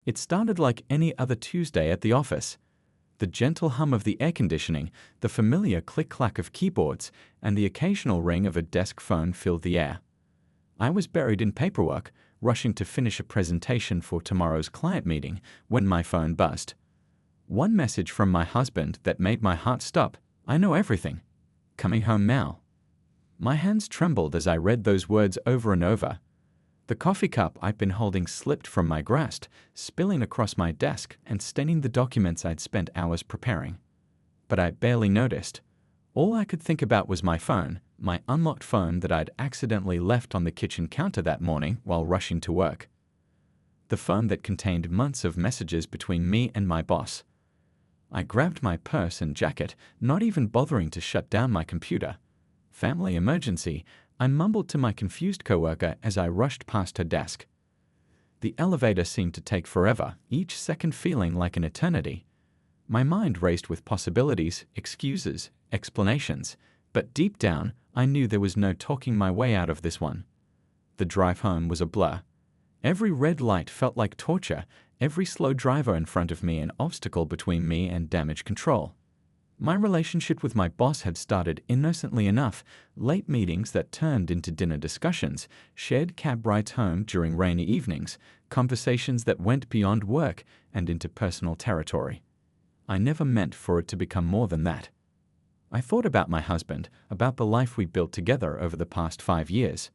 It started like any other Tuesday at the office. The gentle hum of the air conditioning, the familiar click-clack of keyboards, and the occasional ring of a desk phone filled the air. I was buried in paperwork, rushing to finish a presentation for tomorrow's client meeting, when my phone buzzed. One message from my husband that made my heart stop. "I know everything. Coming home now." My hands trembled as I read those words over and over. The coffee cup I'd been holding slipped from my grasp, spilling across my desk and staining the documents I'd spent hours preparing. But I barely noticed. All I could think about was my phone, my unlocked phone that I'd accidentally left on the kitchen counter that morning while rushing to work. The phone that contained months of messages between me and my boss. I grabbed my purse and jacket, not even bothering to shut down my computer. "Family emergency," I mumbled to my confused coworker as I rushed past her desk. The elevator seemed to take forever, each second feeling like an eternity. My mind raced with possibilities, excuses, explanations, but deep down, I knew there was no talking my way out of this one. The drive home was a blur. Every red light felt like torture, every slow driver in front of me an obstacle between me and damage control. My relationship with my boss had started innocently enough, late meetings that turned into dinner discussions, shared cab rides home during rainy evenings, conversations that went beyond work and into personal territory. I never meant for it to become more than that. I thought about my husband, about the life we built together over the past 5 years.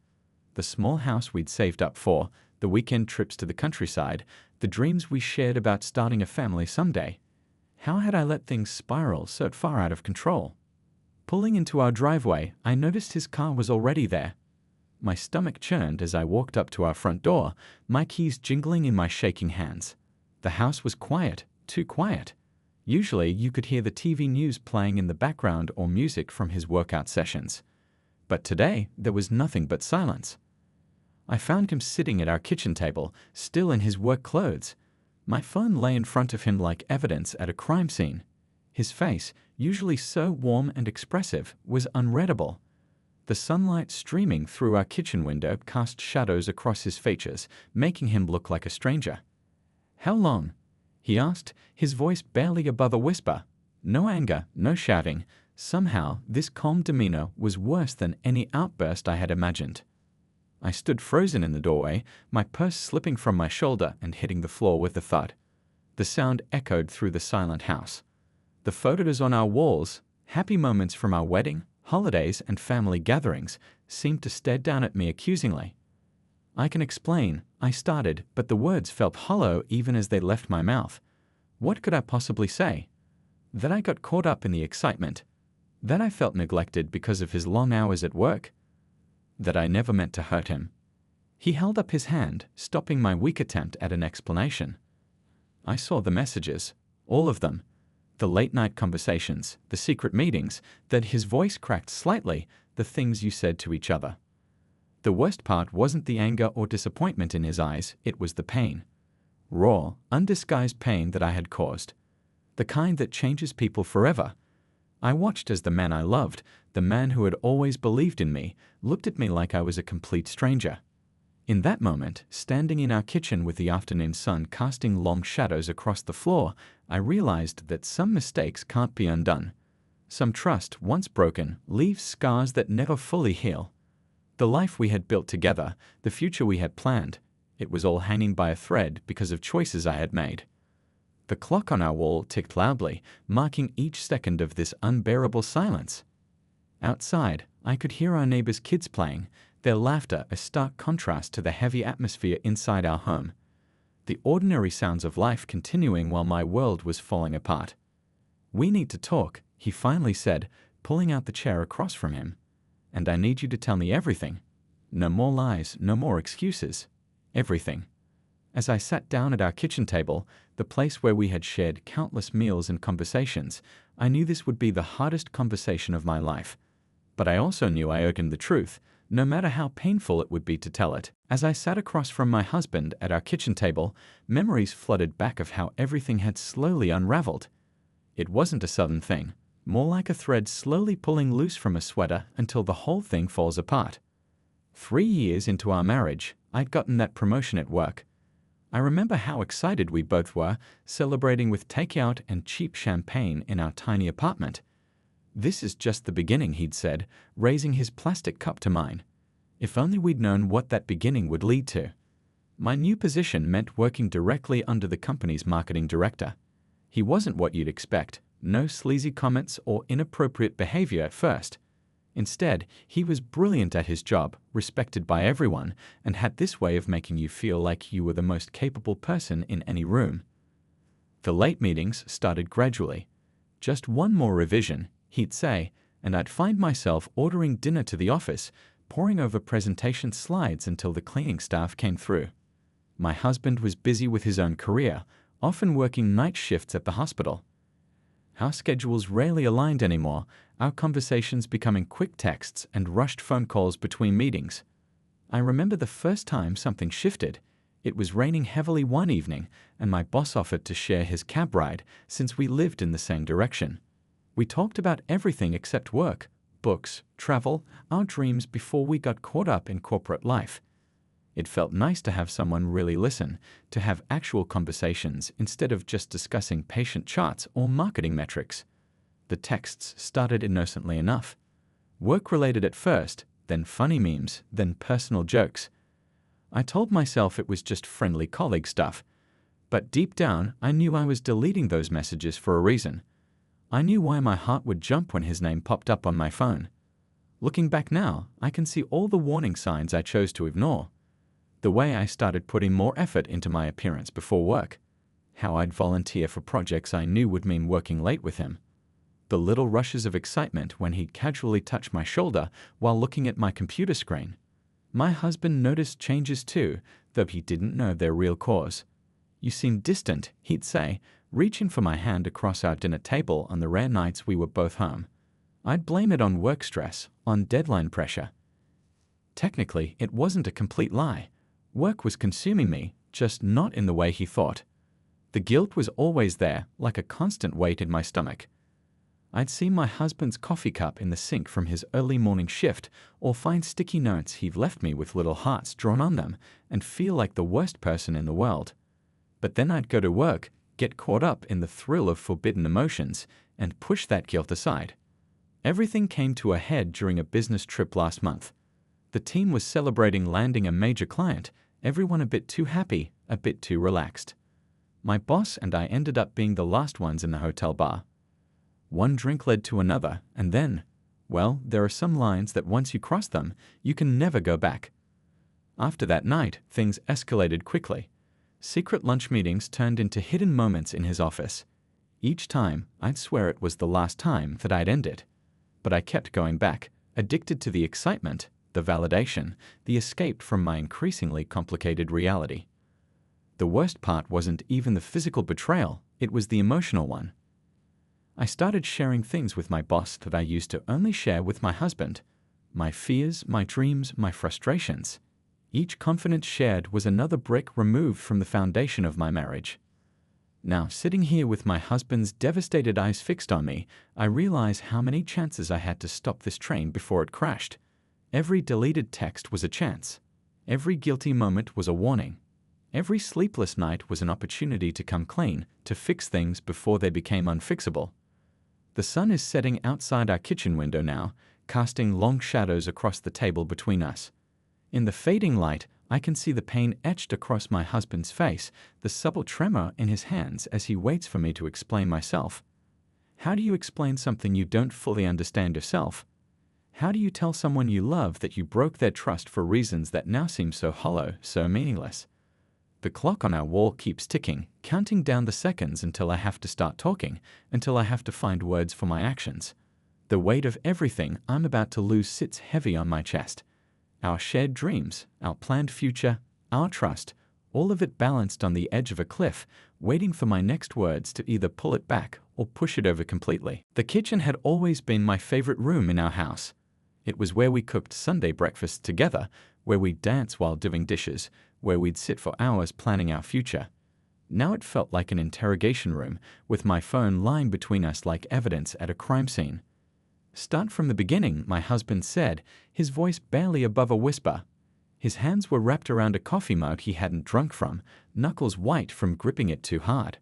The small house we'd saved up for, the weekend trips to the countryside, the dreams we shared about starting a family someday. How had I let things spiral so far out of control? Pulling into our driveway, I noticed his car was already there. My stomach churned as I walked up to our front door, my keys jingling in my shaking hands. The house was quiet, too quiet. Usually, you could hear the TV news playing in the background or music from his workout sessions. But today, there was nothing but silence. I found him sitting at our kitchen table, still in his work clothes. My phone lay in front of him like evidence at a crime scene. His face, usually so warm and expressive, was unreadable. The sunlight streaming through our kitchen window cast shadows across his features, making him look like a stranger. "How long?" he asked, his voice barely above a whisper. No anger, no shouting. Somehow, this calm demeanor was worse than any outburst I had imagined. I stood frozen in the doorway, my purse slipping from my shoulder and hitting the floor with a thud. The sound echoed through the silent house. The photos on our walls, happy moments from our wedding, holidays, and family gatherings, seemed to stare down at me accusingly. "I can explain," I started, but the words felt hollow even as they left my mouth. What could I possibly say? That I got caught up in the excitement? That I felt neglected because of his long hours at work? That I never meant to hurt him? He held up his hand, stopping my weak attempt at an explanation. I saw the messages, all of them. The late-night conversations, the secret meetings, that his voice cracked slightly, the things you said to each other. The worst part wasn't the anger or disappointment in his eyes, it was the pain. Raw, undisguised pain that I had caused. The kind that changes people forever. I watched as the man I loved, the man who had always believed in me, looked at me like I was a complete stranger. In that moment, standing in our kitchen with the afternoon sun casting long shadows across the floor, I realized that some mistakes can't be undone. Some trust, once broken, leaves scars that never fully heal. The life we had built together, the future we had planned, it was all hanging by a thread because of choices I had made. The clock on our wall ticked loudly, marking each second of this unbearable silence. Outside, I could hear our neighbors' kids playing, their laughter a stark contrast to the heavy atmosphere inside our home. The ordinary sounds of life continuing while my world was falling apart. "We need to talk," he finally said, pulling out the chair across from him. "And I need you to tell me everything. No more lies, no more excuses. Everything." As I sat down at our kitchen table, the place where we had shared countless meals and conversations, I knew this would be the hardest conversation of my life. But I also knew I owed him the truth, no matter how painful it would be to tell it. As I sat across from my husband at our kitchen table, memories flooded back of how everything had slowly unraveled. It wasn't a sudden thing, more like a thread slowly pulling loose from a sweater until the whole thing falls apart. 3 years into our marriage, I'd gotten that promotion at work. I remember how excited we both were, celebrating with takeout and cheap champagne in our tiny apartment. "This is just the beginning," he'd said, raising his plastic cup to mine. If only we'd known what that beginning would lead to. My new position meant working directly under the company's marketing director. He wasn't what you'd expect, no sleazy comments or inappropriate behavior at first. Instead, he was brilliant at his job, respected by everyone, and had this way of making you feel like you were the most capable person in any room. The late meetings started gradually. "Just one more revision," he'd say, and I'd find myself ordering dinner to the office, poring over presentation slides until the cleaning staff came through. My husband was busy with his own career, often working night shifts at the hospital. Our schedules rarely aligned anymore, our conversations becoming quick texts and rushed phone calls between meetings. I remember the first time something shifted. It was raining heavily one evening, and my boss offered to share his cab ride since we lived in the same direction. We talked about everything except work, books, travel, our dreams before we got caught up in corporate life. It felt nice to have someone really listen, to have actual conversations instead of just discussing patient charts or marketing metrics. The texts started innocently enough. Work-related at first, then funny memes, then personal jokes. I told myself it was just friendly colleague stuff. But deep down, I knew I was deleting those messages for a reason. I knew why my heart would jump when his name popped up on my phone. Looking back now, I can see all the warning signs I chose to ignore. The way I started putting more effort into my appearance before work. How I'd volunteer for projects I knew would mean working late with him. The little rushes of excitement when he'd casually touch my shoulder while looking at my computer screen. My husband noticed changes too, though he didn't know their real cause. "You seem distant," he'd say, reaching for my hand across our dinner table on the rare nights we were both home. I'd blame it on work stress, on deadline pressure. Technically, it wasn't a complete lie. Work was consuming me, just not in the way he thought. The guilt was always there, like a constant weight in my stomach. I'd see my husband's coffee cup in the sink from his early morning shift, or find sticky notes he'd left me with little hearts drawn on them, and feel like the worst person in the world. But then I'd go to work, get caught up in the thrill of forbidden emotions, and push that guilt aside. Everything came to a head during a business trip last month. The team was celebrating landing a major client, everyone a bit too happy, a bit too relaxed. My boss and I ended up being the last ones in the hotel bar. One drink led to another, and then, well, there are some lines that once you cross them, you can never go back. After that night, things escalated quickly. Secret lunch meetings turned into hidden moments in his office. Each time, I'd swear it was the last time that I'd end it. But I kept going back, addicted to the excitement, the validation, the escape from my increasingly complicated reality. The worst part wasn't even the physical betrayal, it was the emotional one. I started sharing things with my boss that I used to only share with my husband. My fears, my dreams, my frustrations. Each confidence shared was another brick removed from the foundation of my marriage. Now, sitting here with my husband's devastated eyes fixed on me, I realize how many chances I had to stop this train before it crashed. Every deleted text was a chance. Every guilty moment was a warning. Every sleepless night was an opportunity to come clean, to fix things before they became unfixable. The sun is setting outside our kitchen window now, casting long shadows across the table between us. In the fading light, I can see the pain etched across my husband's face, the subtle tremor in his hands as he waits for me to explain myself. How do you explain something you don't fully understand yourself? How do you tell someone you love that you broke their trust for reasons that now seem so hollow, so meaningless? The clock on our wall keeps ticking, counting down the seconds until I have to start talking, until I have to find words for my actions. The weight of everything I'm about to lose sits heavy on my chest. Our shared dreams, our planned future, our trust, all of it balanced on the edge of a cliff, waiting for my next words to either pull it back or push it over completely. The kitchen had always been my favorite room in our house. It was where we cooked Sunday breakfasts together, where we'd dance while doing dishes, where we'd sit for hours planning our future. Now it felt like an interrogation room, with my phone lying between us like evidence at a crime scene. "Start from the beginning," my husband said, his voice barely above a whisper. His hands were wrapped around a coffee mug he hadn't drunk from, knuckles white from gripping it too hard.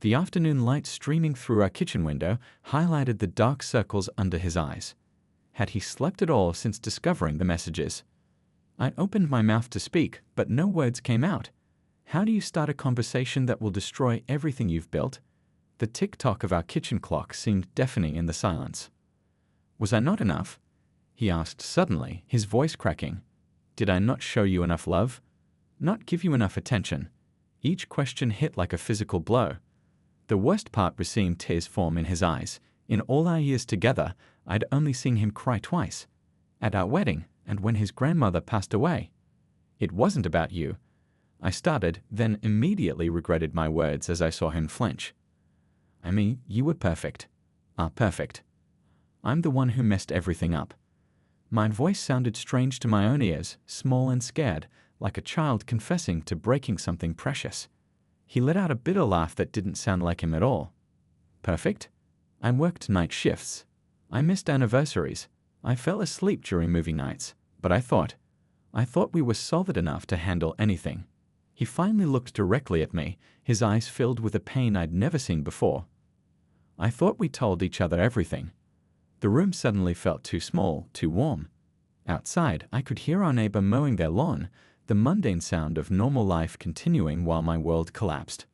The afternoon light streaming through our kitchen window highlighted the dark circles under his eyes. Had he slept at all since discovering the messages? I opened my mouth to speak, but no words came out. How do you start a conversation that will destroy everything you've built? The tick-tock of our kitchen clock seemed deafening in the silence. Was I not enough? He asked suddenly, his voice cracking. Did I not show you enough love? Not give you enough attention? Each question hit like a physical blow. The worst part was seeing tears form in his eyes. In all our years together, I'd only seen him cry twice. At our wedding, and when his grandmother passed away. It wasn't about you. I started, then immediately regretted my words as I saw him flinch. I mean, you were perfect. Perfect. I'm the one who messed everything up. My voice sounded strange to my own ears, small and scared, like a child confessing to breaking something precious. He let out a bitter laugh that didn't sound like him at all. Perfect? I worked night shifts. I missed anniversaries. I fell asleep during movie nights. But I thought we were solid enough to handle anything. He finally looked directly at me, his eyes filled with a pain I'd never seen before. I thought we told each other everything. The room suddenly felt too small, too warm. Outside, I could hear our neighbor mowing their lawn, the mundane sound of normal life continuing while my world collapsed.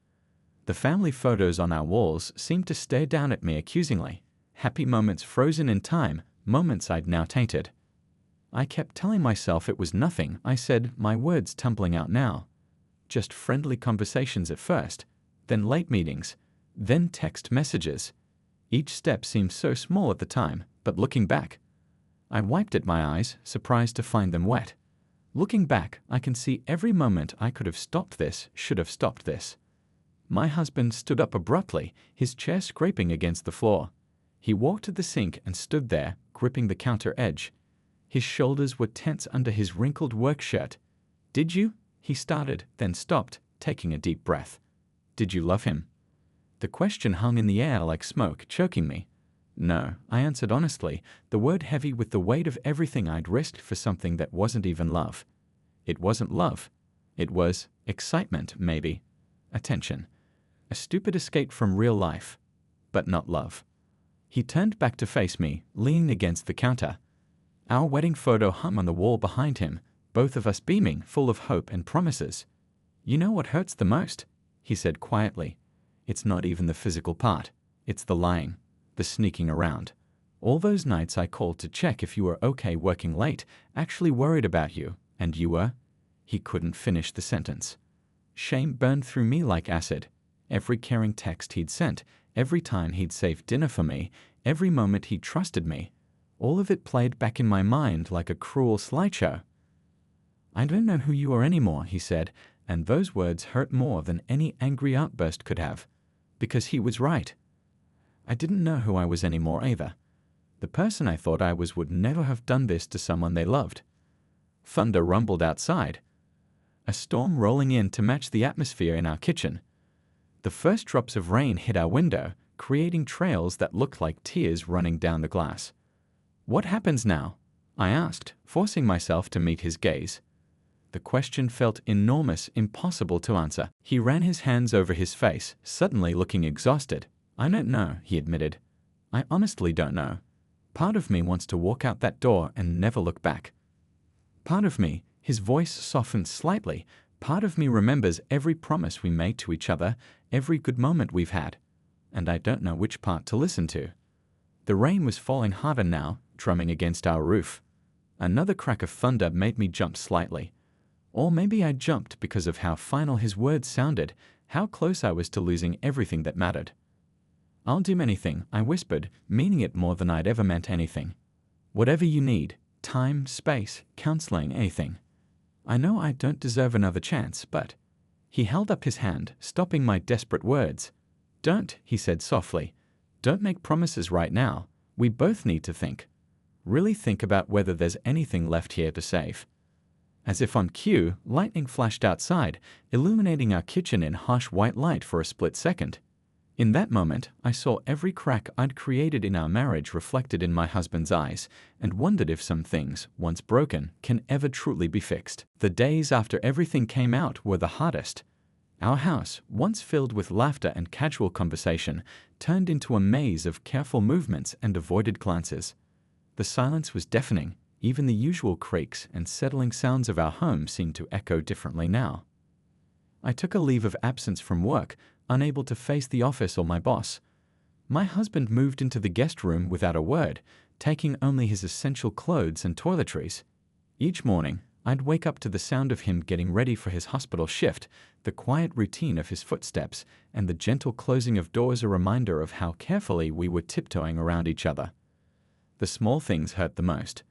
The family photos on our walls seemed to stare down at me accusingly, happy moments frozen in time, moments I'd now tainted. I kept telling myself it was nothing, I said, my words tumbling out now. Just friendly conversations at first, then late meetings, then text messages. Each step seemed so small at the time, but looking back, I wiped at my eyes, surprised to find them wet. Looking back, I can see every moment I could have stopped this, should have stopped this. My husband stood up abruptly, his chair scraping against the floor. He walked to the sink and stood there, gripping the counter edge. His shoulders were tense under his wrinkled work shirt. Did you? He started, then stopped, taking a deep breath. Did you love him? The question hung in the air like smoke, choking me. No, I answered honestly, the word heavy with the weight of everything I'd risked for something that wasn't even love. It wasn't love. It was excitement, maybe. Attention. A stupid escape from real life. But not love. He turned back to face me, leaning against the counter. Our wedding photo hung on the wall behind him, both of us beaming, full of hope and promises. You know what hurts the most? He said quietly. It's not even the physical part. It's the lying, the sneaking around. All those nights I called to check if you were okay working late, actually worried about you, and you were? He couldn't finish the sentence. Shame burned through me like acid. Every caring text he'd sent, every time he'd saved dinner for me, every moment he trusted me, all of it played back in my mind like a cruel slideshow. I don't know who you are anymore, he said, and those words hurt more than any angry outburst could have. Because he was right. I didn't know who I was anymore either. The person I thought I was would never have done this to someone they loved. Thunder rumbled outside. A storm rolling in to match the atmosphere in our kitchen. The first drops of rain hit our window, creating trails that looked like tears running down the glass. What happens now? I asked, forcing myself to meet his gaze. The question felt enormous, impossible to answer. He ran his hands over his face, suddenly looking exhausted. I don't know, he admitted. I honestly don't know. Part of me wants to walk out that door and never look back. Part of me, his voice softened slightly, part of me remembers every promise we made to each other, every good moment we've had. And I don't know which part to listen to. The rain was falling harder now, drumming against our roof. Another crack of thunder made me jump slightly. Or maybe I jumped because of how final his words sounded, how close I was to losing everything that mattered. I'll do anything, I whispered, meaning it more than I'd ever meant anything. Whatever you need, time, space, counseling, anything. I know I don't deserve another chance, but... He held up his hand, stopping my desperate words. Don't, he said softly. Don't make promises right now. We both need to think. Really think about whether there's anything left here to save. As if on cue, lightning flashed outside, illuminating our kitchen in harsh white light for a split second. In that moment, I saw every crack I'd created in our marriage reflected in my husband's eyes, and wondered if some things, once broken, can ever truly be fixed. The days after everything came out were the hardest. Our house, once filled with laughter and casual conversation, turned into a maze of careful movements and avoided glances. The silence was deafening. Even the usual creaks and settling sounds of our home seemed to echo differently now. I took a leave of absence from work, unable to face the office or my boss. My husband moved into the guest room without a word, taking only his essential clothes and toiletries. Each morning, I'd wake up to the sound of him getting ready for his hospital shift, the quiet routine of his footsteps, and the gentle closing of doors, a reminder of how carefully we were tiptoeing around each other. The small things hurt the most.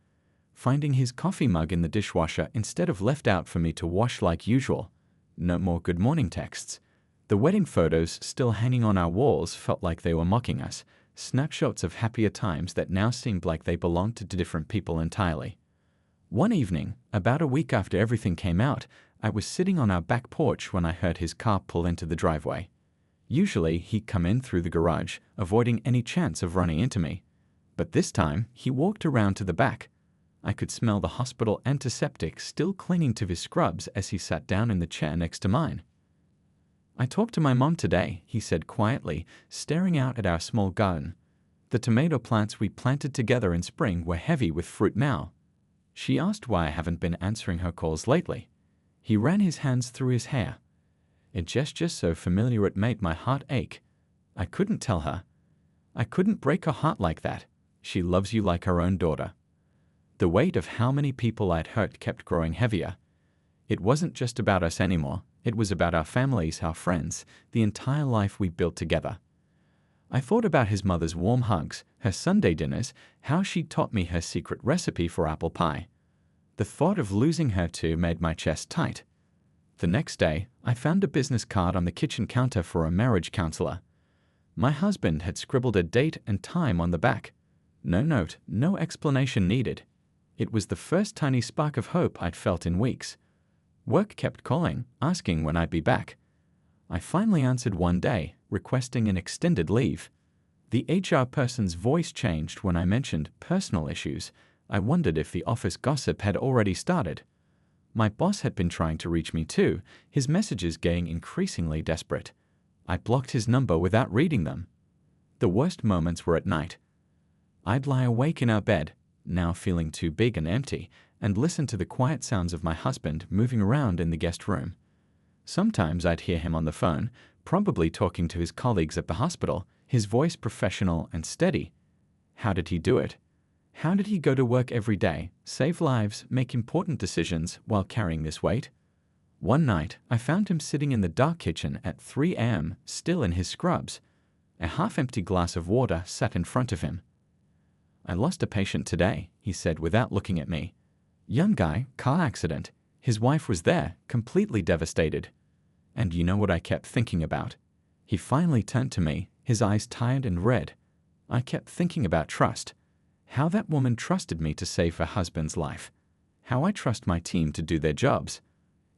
Finding his coffee mug in the dishwasher instead of left out for me to wash like usual. No more good morning texts. The wedding photos still hanging on our walls felt like they were mocking us, snapshots of happier times that now seemed like they belonged to different people entirely. One evening, about a week after everything came out, I was sitting on our back porch when I heard his car pull into the driveway. Usually, he'd come in through the garage, avoiding any chance of running into me. But this time, he walked around to the back. I could smell the hospital antiseptic still clinging to his scrubs as he sat down in the chair next to mine. "I talked to my mom today," he said quietly, staring out at our small garden. "The tomato plants we planted together in spring were heavy with fruit now." She asked why I haven't been answering her calls lately. He ran his hands through his hair. A gesture so familiar it made my heart ache. I couldn't tell her. I couldn't break her heart like that. She loves you like her own daughter. The weight of how many people I'd hurt kept growing heavier. It wasn't just about us anymore. It was about our families, our friends, the entire life we built together. I thought about his mother's warm hugs, her Sunday dinners, how she'd taught me her secret recipe for apple pie. The thought of losing her too made my chest tight. The next day, I found a business card on the kitchen counter for a marriage counselor. My husband had scribbled a date and time on the back. No note, no explanation needed. It was the first tiny spark of hope I'd felt in weeks. Work kept calling, asking when I'd be back. I finally answered one day, requesting an extended leave. The HR person's voice changed when I mentioned personal issues. I wondered if the office gossip had already started. My boss had been trying to reach me too, his messages getting increasingly desperate. I blocked his number without reading them. The worst moments were at night. I'd lie awake in our bed, now feeling too big and empty, and listen to the quiet sounds of my husband moving around in the guest room. Sometimes I'd hear him on the phone, probably talking to his colleagues at the hospital, his voice professional and steady. How did he do it? How did he go to work every day, save lives, make important decisions while carrying this weight? One night, I found him sitting in the dark kitchen at 3 a.m., still in his scrubs. A half-empty glass of water sat in front of him. "I lost a patient today," he said without looking at me. "Young guy, car accident. His wife was there, completely devastated." And you know what I kept thinking about? He finally turned to me, his eyes tired and red. I kept thinking about trust. How that woman trusted me to save her husband's life. How I trust my team to do their jobs.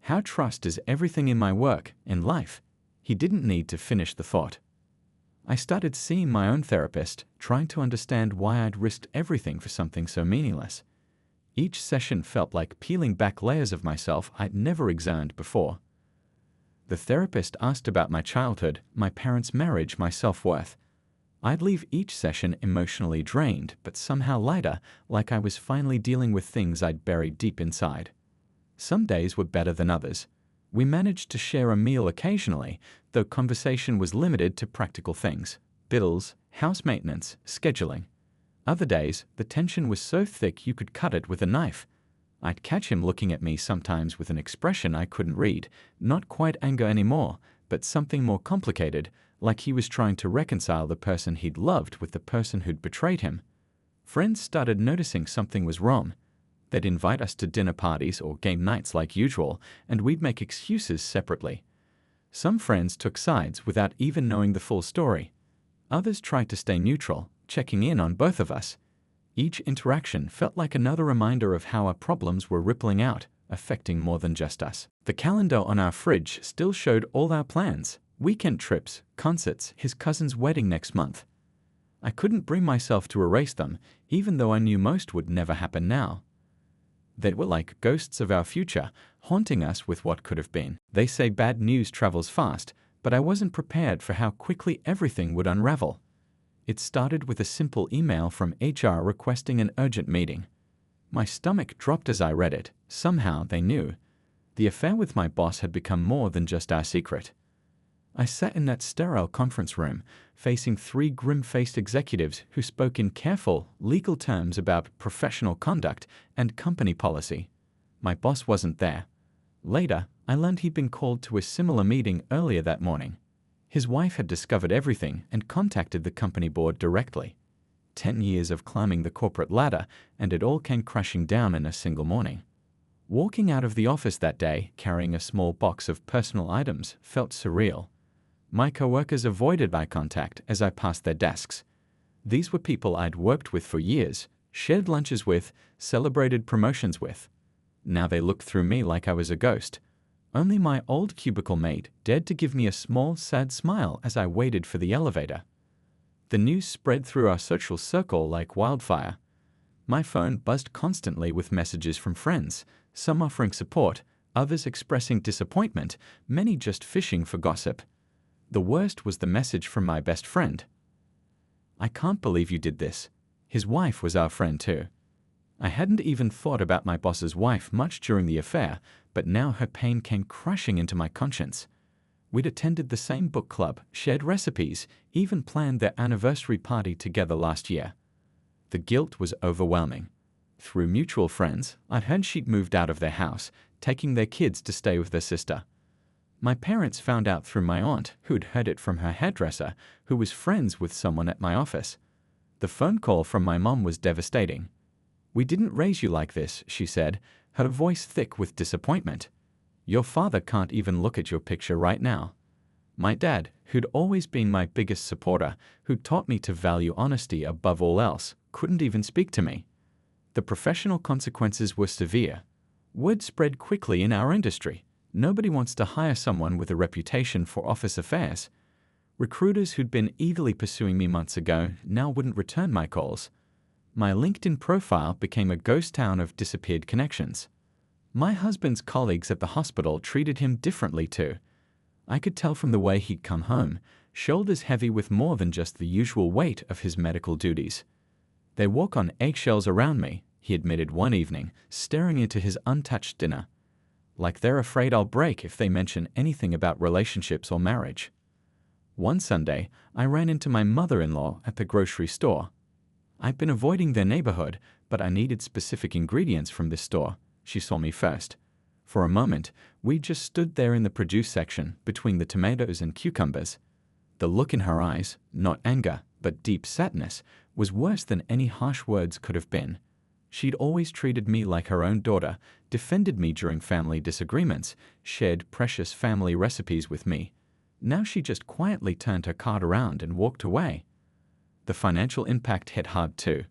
How trust is everything in my work, in life. He didn't need to finish the thought. I started seeing my own therapist, trying to understand why I'd risked everything for something so meaningless. Each session felt like peeling back layers of myself I'd never examined before. The therapist asked about my childhood, my parents' marriage, my self-worth. I'd leave each session emotionally drained, but somehow lighter, like I was finally dealing with things I'd buried deep inside. Some days were better than others. We managed to share a meal occasionally, though conversation was limited to practical things: bills, house maintenance, scheduling. Other days, the tension was so thick you could cut it with a knife. I'd catch him looking at me sometimes with an expression I couldn't read, not quite anger anymore, but something more complicated, like he was trying to reconcile the person he'd loved with the person who'd betrayed him. Friends started noticing something was wrong. They'd invite us to dinner parties or game nights like usual, and we'd make excuses separately. Some friends took sides without even knowing the full story. Others tried to stay neutral, checking in on both of us. Each interaction felt like another reminder of how our problems were rippling out, affecting more than just us. The calendar on our fridge still showed all our plans: Weekend trips, concerts, his cousin's wedding next month. I couldn't bring myself to erase them, even though I knew most would never happen now. They were like ghosts of our future, haunting us with what could have been. They say bad news travels fast, but I wasn't prepared for how quickly everything would unravel. It started with a simple email from HR requesting an urgent meeting. My stomach dropped as I read it. Somehow they knew. The affair with my boss had become more than just our secret. I sat in that sterile conference room, facing three grim-faced executives who spoke in careful, legal terms about professional conduct and company policy. My boss wasn't there. Later, I learned he'd been called to a similar meeting earlier that morning. His wife had discovered everything and contacted the company board directly. 10 years of climbing the corporate ladder, and it all came crashing down in a single morning. Walking out of the office that day, carrying a small box of personal items, felt surreal. My coworkers avoided eye contact as I passed their desks. These were people I'd worked with for years, shared lunches with, celebrated promotions with. Now they looked through me like I was a ghost. Only my old cubicle mate dared to give me a small, sad smile as I waited for the elevator. The news spread through our social circle like wildfire. My phone buzzed constantly with messages from friends, some offering support, others expressing disappointment, many just fishing for gossip. The worst was the message from my best friend. "I can't believe you did this." His wife was our friend too. I hadn't even thought about my boss's wife much during the affair, but now her pain came crushing into my conscience. We'd attended the same book club, shared recipes, even planned their anniversary party together last year. The guilt was overwhelming. Through mutual friends, I'd heard she'd moved out of their house, taking their kids to stay with their sister. My parents found out through my aunt, who'd heard it from her hairdresser, who was friends with someone at my office. The phone call from my mom was devastating. "We didn't raise you like this," she said, her voice thick with disappointment. "Your father can't even look at your picture right now." My dad, who'd always been my biggest supporter, who taught me to value honesty above all else, couldn't even speak to me. The professional consequences were severe. Word spread quickly in our industry. Nobody wants to hire someone with a reputation for office affairs. Recruiters who'd been eagerly pursuing me months ago now wouldn't return my calls. My LinkedIn profile became a ghost town of disappeared connections. My husband's colleagues at the hospital treated him differently too. I could tell from the way he'd come home, shoulders heavy with more than just the usual weight of his medical duties. "They walk on eggshells around me," he admitted one evening, staring into his untouched dinner. "Like they're afraid I'll break if they mention anything about relationships or marriage." One Sunday, I ran into my mother-in-law at the grocery store. I'd been avoiding their neighborhood, but I needed specific ingredients from this store. She saw me first. For a moment, we just stood there in the produce section, between the tomatoes and cucumbers. The look in her eyes, not anger, but deep sadness, was worse than any harsh words could have been. She'd always treated me like her own daughter, defended me during family disagreements, shared precious family recipes with me. Now she just quietly turned her cart around and walked away. The financial impact hit hard too.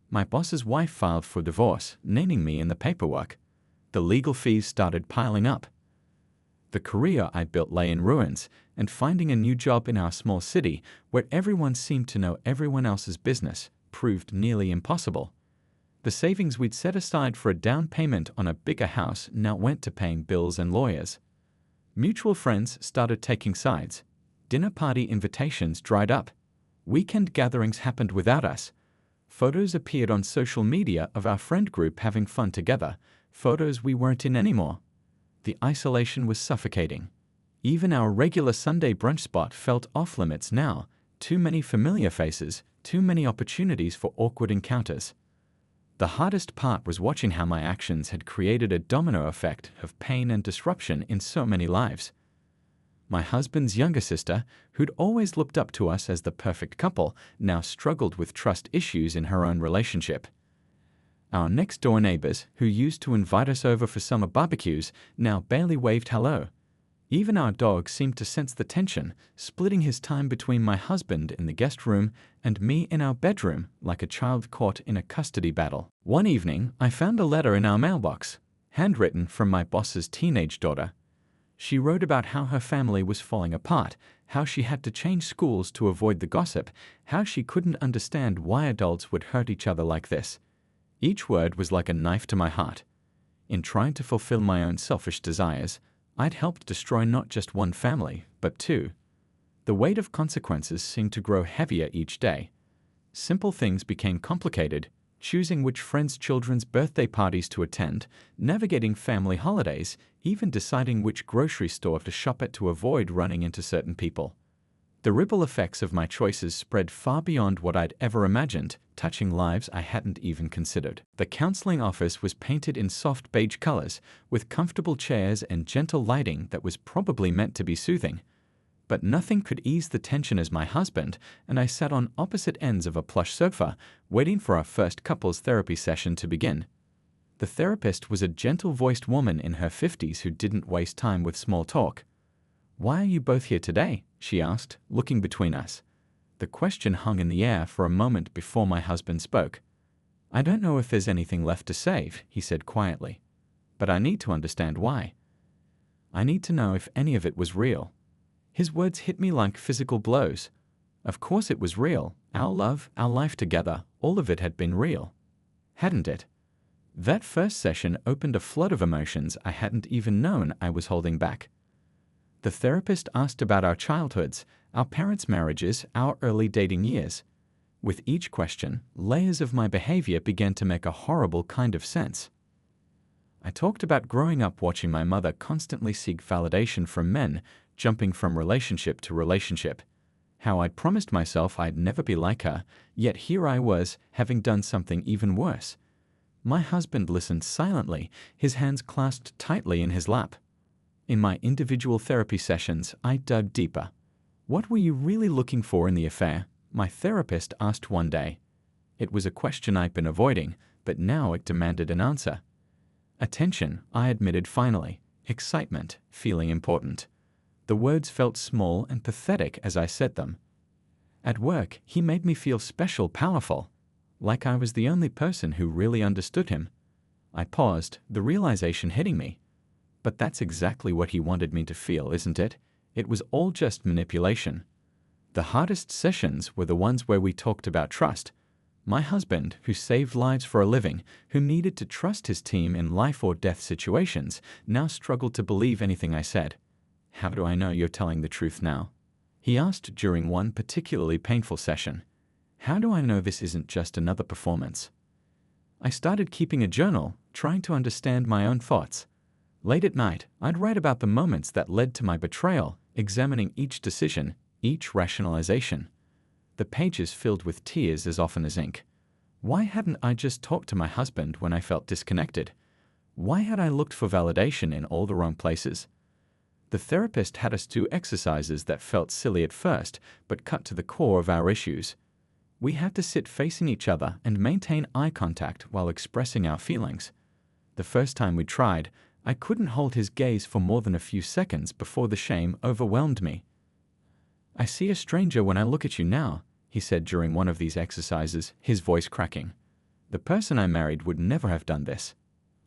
My boss's wife filed for divorce, naming me in the paperwork. The legal fees started piling up. The career I built lay in ruins, and finding a new job in our small city, where everyone seemed to know everyone else's business, proved nearly impossible. The savings we'd set aside for a down payment on a bigger house now went to paying bills and lawyers. Mutual friends started taking sides. Dinner party invitations dried up. Weekend gatherings happened without us. Photos appeared on social media of our friend group having fun together, photos we weren't in anymore. The isolation was suffocating. Even our regular Sunday brunch spot felt off limits now. Too many familiar faces, too many opportunities for awkward encounters. The hardest part was watching how my actions had created a domino effect of pain and disruption in so many lives. My husband's younger sister, who'd always looked up to us as the perfect couple, now struggled with trust issues in her own relationship. Our next-door neighbors, who used to invite us over for summer barbecues, now barely waved hello. Even our dog seemed to sense the tension, splitting his time between my husband in the guest room and me in our bedroom like a child caught in a custody battle. One evening, I found a letter in our mailbox, handwritten from my boss's teenage daughter. She wrote about how her family was falling apart, how she had to change schools to avoid the gossip, how she couldn't understand why adults would hurt each other like this. Each word was like a knife to my heart. In trying to fulfill my own selfish desires, I'd helped destroy not just one family, but two. The weight of consequences seemed to grow heavier each day. Simple things became complicated, choosing which friends' children's birthday parties to attend, navigating family holidays, even deciding which grocery store to shop at to avoid running into certain people. The ripple effects of my choices spread far beyond what I'd ever imagined, touching lives I hadn't even considered. The counseling office was painted in soft beige colors, with comfortable chairs and gentle lighting that was probably meant to be soothing. But nothing could ease the tension as my husband and I sat on opposite ends of a plush sofa, waiting for our first couples therapy session to begin. The therapist was a gentle-voiced woman in her 50s who didn't waste time with small talk. "Why are you both here today?" she asked, looking between us. The question hung in the air for a moment before my husband spoke. "I don't know if there's anything left to save," he said quietly. "But I need to understand why. I need to know if any of it was real." His words hit me like physical blows. Of course it was real. Our love, our life together, all of it had been real. Hadn't it? That first session opened a flood of emotions I hadn't even known I was holding back. The therapist asked about our childhoods, our parents' marriages, our early dating years. With each question, layers of my behavior began to make a horrible kind of sense. I talked about growing up watching my mother constantly seek validation from men, jumping from relationship to relationship. How I'd promised myself I'd never be like her, yet here I was, having done something even worse. My husband listened silently, his hands clasped tightly in his lap. In my individual therapy sessions, I dug deeper. "What were you really looking for in the affair?" my therapist asked one day. It was a question I'd been avoiding, but now it demanded an answer. "Attention," I admitted finally. "Excitement, feeling important." The words felt small and pathetic as I said them. At work, he made me feel special, powerful, like I was the only person who really understood him. I paused, the realization hitting me. But that's exactly what he wanted me to feel, isn't it? It was all just manipulation. The hardest sessions were the ones where we talked about trust. My husband, who saved lives for a living, who needed to trust his team in life or death situations, now struggled to believe anything I said. "How do I know you're telling the truth now?" he asked during one particularly painful session. "How do I know this isn't just another performance?" I started keeping a journal, trying to understand my own thoughts. Late at night, I'd write about the moments that led to my betrayal, examining each decision, each rationalization. The pages filled with tears as often as ink. Why hadn't I just talked to my husband when I felt disconnected? Why had I looked for validation in all the wrong places? The therapist had us do exercises that felt silly at first, but cut to the core of our issues. We had to sit facing each other and maintain eye contact while expressing our feelings. The first time we tried, I couldn't hold his gaze for more than a few seconds before the shame overwhelmed me. "I see a stranger when I look at you now," he said during one of these exercises, his voice cracking. "The person I married would never have done this."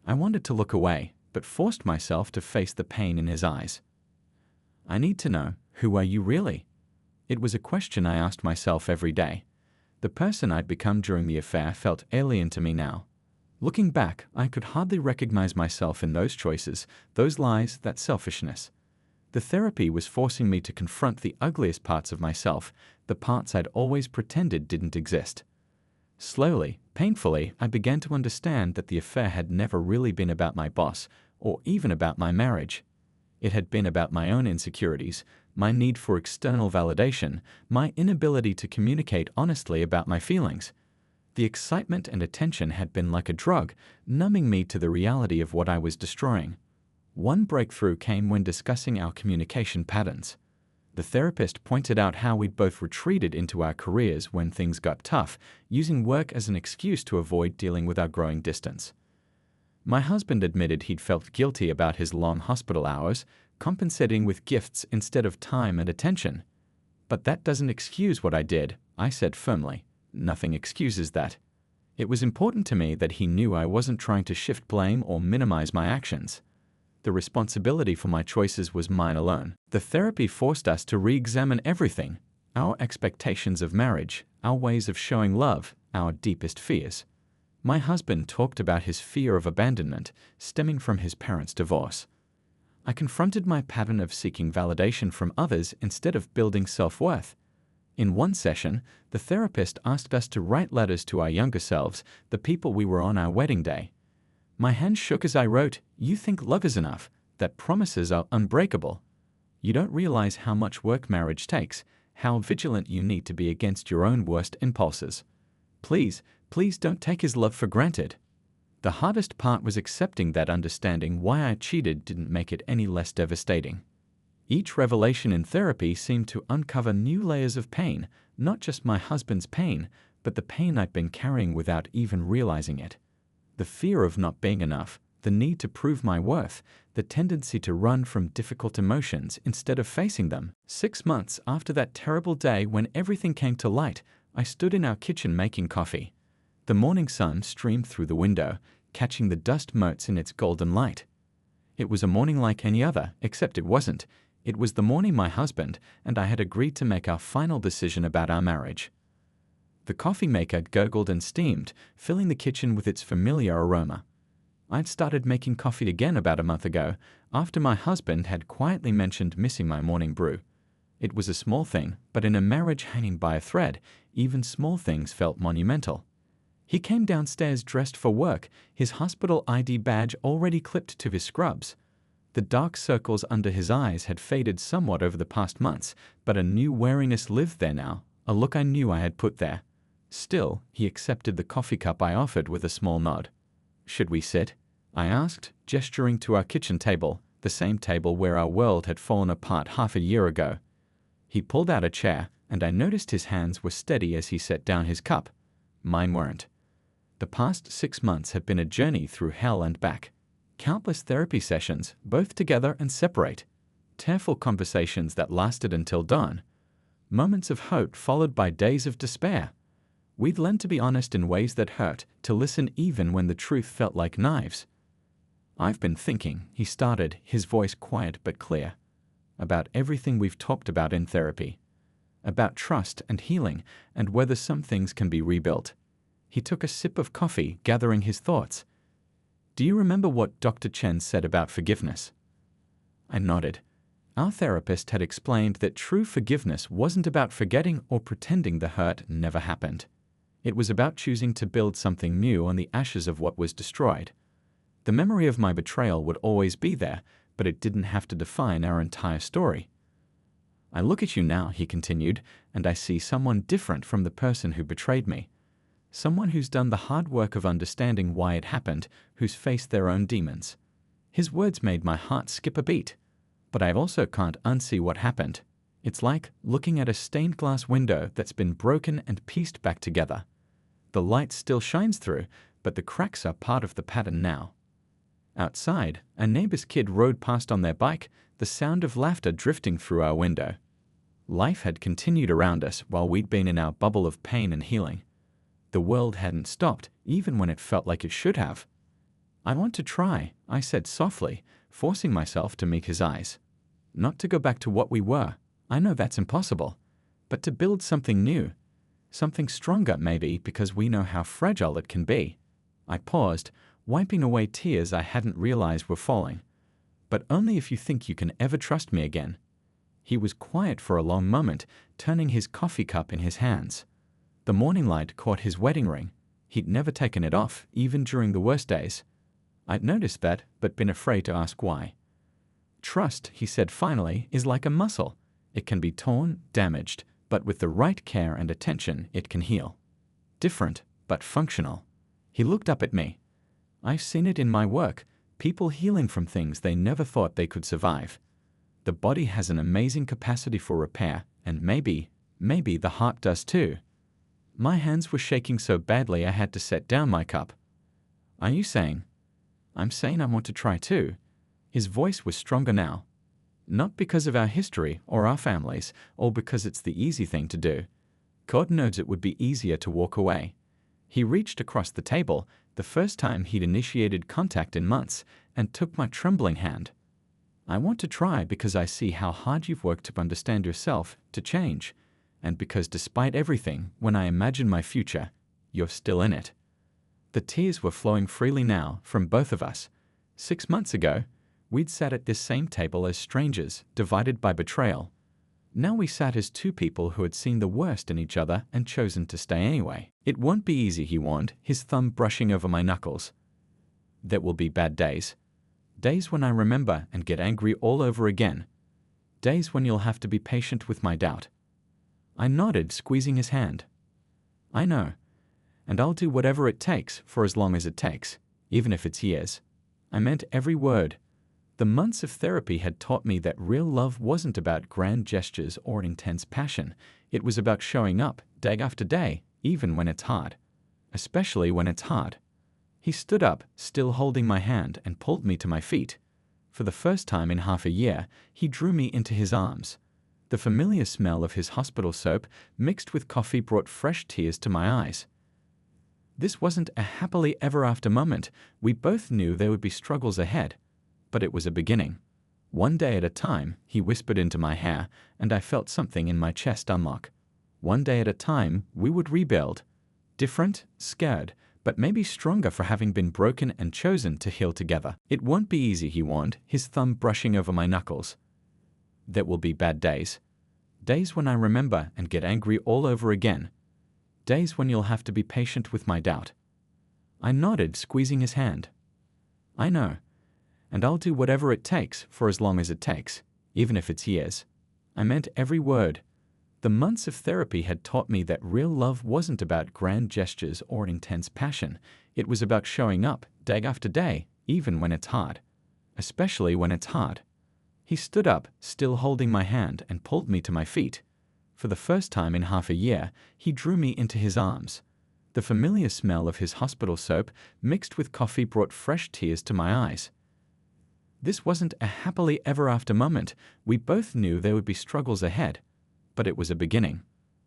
I wanted to look away, but forced myself to face the pain in his eyes. "I need to know, who are you really?" It was a question I asked myself every day. The person I'd become during the affair felt alien to me now. Looking back, I could hardly recognize myself in those choices, those lies, that selfishness. The therapy was forcing me to confront the ugliest parts of myself, the parts I'd always pretended didn't exist. Slowly, painfully, I began to understand that the affair had never really been about my boss, or even about my marriage. It had been about my own insecurities, my need for external validation, my inability to communicate honestly about my feelings. The excitement and attention had been like a drug, numbing me to the reality of what I was destroying. One breakthrough came when discussing our communication patterns. The therapist pointed out how we'd both retreated into our careers when things got tough, using work as an excuse to avoid dealing with our growing distance. My husband admitted he'd felt guilty about his long hospital hours, compensating with gifts instead of time and attention. "But that doesn't excuse what I did," I said firmly. "Nothing excuses that." It was important to me that he knew I wasn't trying to shift blame or minimize my actions. The responsibility for my choices was mine alone. The therapy forced us to re-examine everything: our expectations of marriage, our ways of showing love, our deepest fears. My husband talked about his fear of abandonment stemming from his parents' divorce. I confronted my pattern of seeking validation from others instead of building self-worth. In one session, the therapist asked us to write letters to our younger selves, the people we were on our wedding day. My hand shook as I wrote, "You think love is enough, that promises are unbreakable. You don't realize how much work marriage takes, how vigilant you need to be against your own worst impulses. Please, please don't take his love for granted." The hardest part was accepting that understanding why I cheated didn't make it any less devastating. Each revelation in therapy seemed to uncover new layers of pain, not just my husband's pain, but the pain I'd been carrying without even realizing it. The fear of not being enough, the need to prove my worth, the tendency to run from difficult emotions instead of facing them. 6 months after that terrible day when everything came to light, I stood in our kitchen making coffee. The morning sun streamed through the window, catching the dust motes in its golden light. It was a morning like any other, except it wasn't. It was the morning my husband and I had agreed to make our final decision about our marriage. The coffee maker gurgled and steamed, filling the kitchen with its familiar aroma. I'd started making coffee again about a month ago, after my husband had quietly mentioned missing my morning brew. It was a small thing, but in a marriage hanging by a thread, even small things felt monumental. He came downstairs dressed for work, his hospital ID badge already clipped to his scrubs. The dark circles under his eyes had faded somewhat over the past months, but a new wariness lived there now, a look I knew I had put there. Still, he accepted the coffee cup I offered with a small nod. "Should we sit?" I asked, gesturing to our kitchen table, the same table where our world had fallen apart half a year ago. He pulled out a chair, and I noticed his hands were steady as he set down his cup. Mine weren't. The past 6 months had been a journey through hell and back. Countless therapy sessions, both together and separate. Tearful conversations that lasted until dawn. Moments of hope followed by days of despair. We'd learned to be honest in ways that hurt, to listen even when the truth felt like knives. "I've been thinking," he started, his voice quiet but clear, "about everything we've talked about in therapy. About trust and healing, and whether some things can be rebuilt." He took a sip of coffee, gathering his thoughts. "Do you remember what Dr. Chen said about forgiveness?" I nodded. Our therapist had explained that true forgiveness wasn't about forgetting or pretending the hurt never happened. It was about choosing to build something new on the ashes of what was destroyed. The memory of my betrayal would always be there, but it didn't have to define our entire story. "I look at you now," he continued, "and I see someone different from the person who betrayed me. Someone who's done the hard work of understanding why it happened, who's faced their own demons." His words made my heart skip a beat. But I also can't unsee what happened. It's like looking at a stained glass window that's been broken and pieced back together. The light still shines through, but the cracks are part of the pattern now. Outside, a neighbor's kid rode past on their bike, the sound of laughter drifting through our window. Life had continued around us while we'd been in our bubble of pain and healing. The world hadn't stopped, even when it felt like it should have. "I want to try," I said softly, forcing myself to meet his eyes. "Not to go back to what we were. I know that's impossible. But to build something new. Something stronger, maybe, because we know how fragile it can be." I paused, wiping away tears I hadn't realized were falling. "But only if you think you can ever trust me again." He was quiet for a long moment, turning his coffee cup in his hands. The morning light caught his wedding ring. He'd never taken it off, even during the worst days. I'd noticed that, but been afraid to ask why. "Trust," he said finally, "is like a muscle. It can be torn, damaged, but with the right care and attention, it can heal. Different, but functional." He looked up at me. "I've seen it in my work, people healing from things they never thought they could survive. The body has an amazing capacity for repair, and maybe the heart does too." My hands were shaking so badly I had to set down my cup. "Are you saying?" "I'm saying I want to try too." His voice was stronger now. "Not because of our history or our families, or because it's the easy thing to do. God knows it would be easier to walk away." He reached across the table, The first time he'd initiated contact in months and took my trembling hand. I want to try because I see how hard you've worked to understand yourself, to change, and because despite everything, when I imagine my future, you're still in it. The tears were flowing freely now from both of us. 6 months ago, we'd sat at this same table as strangers, divided by betrayal. Now we sat as two people who had seen the worst in each other and chosen to stay anyway. It won't be easy, he warned, his thumb brushing over my knuckles. There will be bad days. Days when I remember and get angry all over again. Days when you'll have to be patient with my doubt. I nodded, squeezing his hand. I know. And I'll do whatever it takes for as long as it takes, even if it's years. I meant every word. The months of therapy had taught me that real love wasn't about grand gestures or intense passion. It was about showing up, day after day, even when it's hard. Especially when it's hard. He stood up, still holding my hand, and pulled me to my feet. For the first time in half a year, he drew me into his arms. The familiar smell of his hospital soap mixed with coffee brought fresh tears to my eyes. This wasn't a happily ever after moment. We both knew there would be struggles ahead. But it was a beginning. One day at a time, he whispered into my hair, and I felt something in my chest unlock. One day at a time, we would rebuild. Different, scared, but maybe stronger for having been broken and chosen to heal together. It won't be easy, he warned, his thumb brushing over my knuckles. There will be bad days. Days when I remember and get angry all over again. Days when you'll have to be patient with my doubt. I nodded, squeezing his hand. I know. And I'll do whatever it takes for as long as it takes, even if it's years. I meant every word. The months of therapy had taught me that real love wasn't about grand gestures or intense passion. It was about showing up, day after day, even when it's hard. Especially when it's hard. He stood up, still holding my hand, and pulled me to my feet. For the first time in half a year, he drew me into his arms. The familiar smell of his hospital soap mixed with coffee brought fresh tears to my eyes. This wasn't a happily ever after moment. We both knew there would be struggles ahead. But it was a beginning.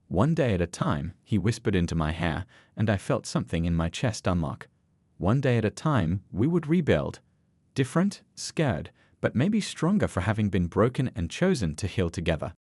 One day at a time, he whispered into my hair, and I felt something in my chest unlock. One day at a time, we would rebuild. Different, scared, but maybe stronger for having been broken and chosen to heal together.